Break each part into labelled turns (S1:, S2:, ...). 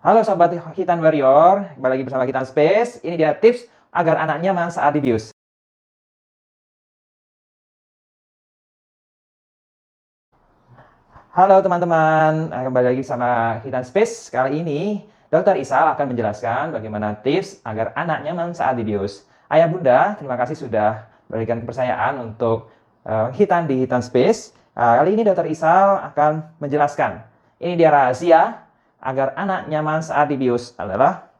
S1: Halo Sobat Hitan Warrior, kembali lagi bersama Hitan Space. Ini dia tips agar anak nyaman saat dibius. Halo teman-teman, kembali lagi sama Hitan Space. Kali ini Dr. Isal akan menjelaskan bagaimana tips agar anak nyaman saat dibius. Ayah bunda, terima kasih sudah berikan kepercayaan untuk Hitan di Hitan Space. Kali ini Dr. Isal akan menjelaskan. Ini dia rahasia agar anak nyaman saat dibius adalah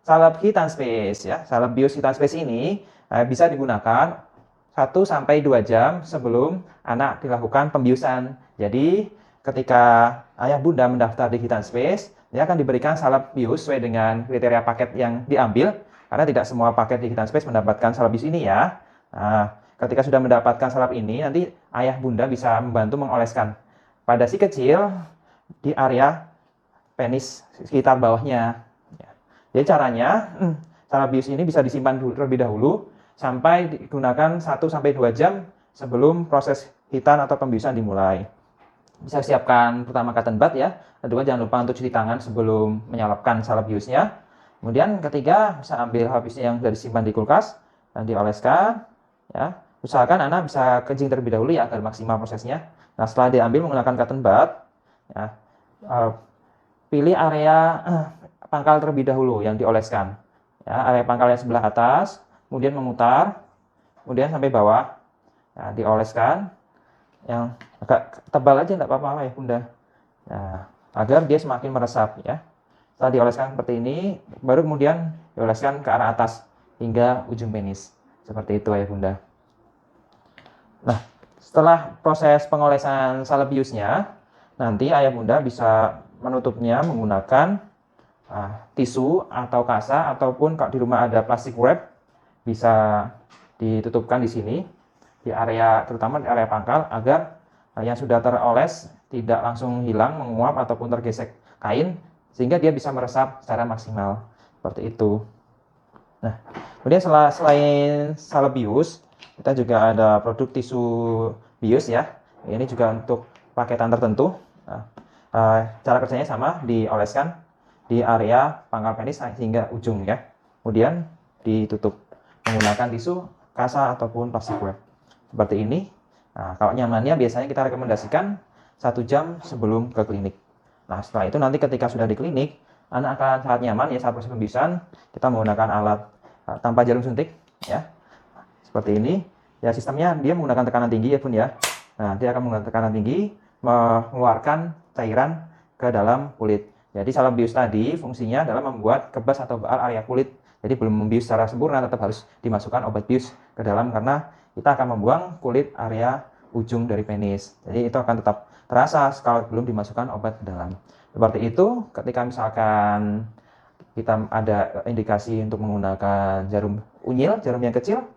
S1: salep Hitan Space ya. Salep bius Hitan Space ini bisa digunakan 1-2 jam sebelum anak dilakukan pembiusan. Jadi, ketika ayah bunda mendaftar di Hitan Space, dia akan diberikan salep bius sesuai dengan kriteria paket yang diambil, karena tidak semua paket di Hitan Space mendapatkan salep bius ini ya. Nah, ketika sudah mendapatkan salep ini, nanti ayah bunda bisa membantu mengoleskan pada si kecil di area penis sekitar bawahnya. Jadi caranya, salep bius ini bisa disimpan terlebih dahulu sampai digunakan 1-2 jam sebelum proses hitan atau pembiusan dimulai. Bisa siapkan pertama cotton bud ya. Kedua, jangan lupa untuk cuci tangan sebelum menyalapkan salep biusnya. Kemudian ketiga, bisa ambil habisnya yang sudah disimpan di kulkas dan dioleskan ya. Usahakan anak bisa kencing terlebih dahulu ya agar maksimal prosesnya. Nah, setelah diambil menggunakan cotton bud ya, pilih area pangkal terlebih dahulu yang dioleskan. Ya, area pangkal yang sebelah atas, kemudian memutar, kemudian sampai bawah, nah, dioleskan, yang agak tebal aja nggak apa-apa ya bunda, nah, agar dia semakin meresap ya. Setelah dioleskan seperti ini, baru kemudian dioleskan ke arah atas hingga ujung penis, seperti itu ya bunda. Nah, setelah proses pengolesan salep biusnya, nanti ayah bunda bisa menutupnya menggunakan tisu atau kasa, ataupun kalau di rumah ada plastik wrap, bisa ditutupkan di sini di area, terutama di area pangkal, agar yang sudah teroles tidak langsung hilang, menguap ataupun tergesek kain, sehingga dia bisa meresap secara maksimal seperti itu. Nah, kemudian selain salep bius, kita juga ada produk tisu bius ya. Ini juga untuk paketan tertentu. Nah, cara kerjanya sama, dioleskan di area pangkal penis hingga ujung ya. Kemudian ditutup menggunakan tisu, kasa ataupun plastik wrap seperti ini. Nah, kalau nyamannya biasanya kita rekomendasikan 1 jam sebelum ke klinik. Nah, setelah itu nanti ketika sudah di klinik, anak akan sangat nyaman ya saat proses pembiusan. Kita menggunakan alat tanpa jarum suntik ya, seperti ini ya. Sistemnya dia menggunakan tekanan tinggi ya bun ya. Nah, dia akan menggunakan tekanan tinggi mengeluarkan cairan ke dalam kulit. Jadi salep bius tadi fungsinya adalah membuat kebas atau baal area kulit. Jadi belum membius secara sempurna, tetap harus dimasukkan obat bius ke dalam, karena kita akan membuang kulit area ujung dari penis. Jadi itu akan tetap terasa kalau belum dimasukkan obat ke dalam. Seperti itu. Ketika misalkan kita ada indikasi untuk menggunakan jarum unyil, jarum yang kecil,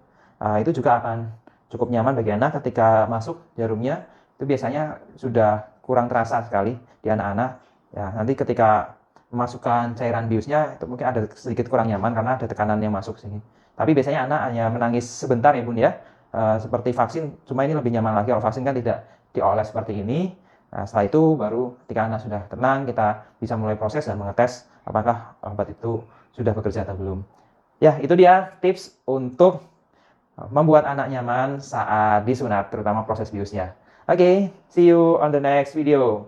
S1: itu juga akan cukup nyaman bagi anak. Ketika masuk jarumnya, itu biasanya sudah kurang terasa sekali di anak-anak. Ya, nanti ketika memasukkan cairan biusnya itu mungkin ada sedikit kurang nyaman karena ada tekanan yang masuk sini. Tapi biasanya anak hanya menangis sebentar ya bun ya, seperti vaksin, cuma ini lebih nyaman lagi. Kalau vaksin kan tidak dioles seperti ini. Nah, setelah itu baru ketika anak sudah tenang, kita bisa mulai proses dan mengetes apakah obat itu sudah bekerja atau belum. Ya, itu dia tips untuk membuat anak nyaman saat disunat, terutama proses biusnya. Oke, see you on the next video.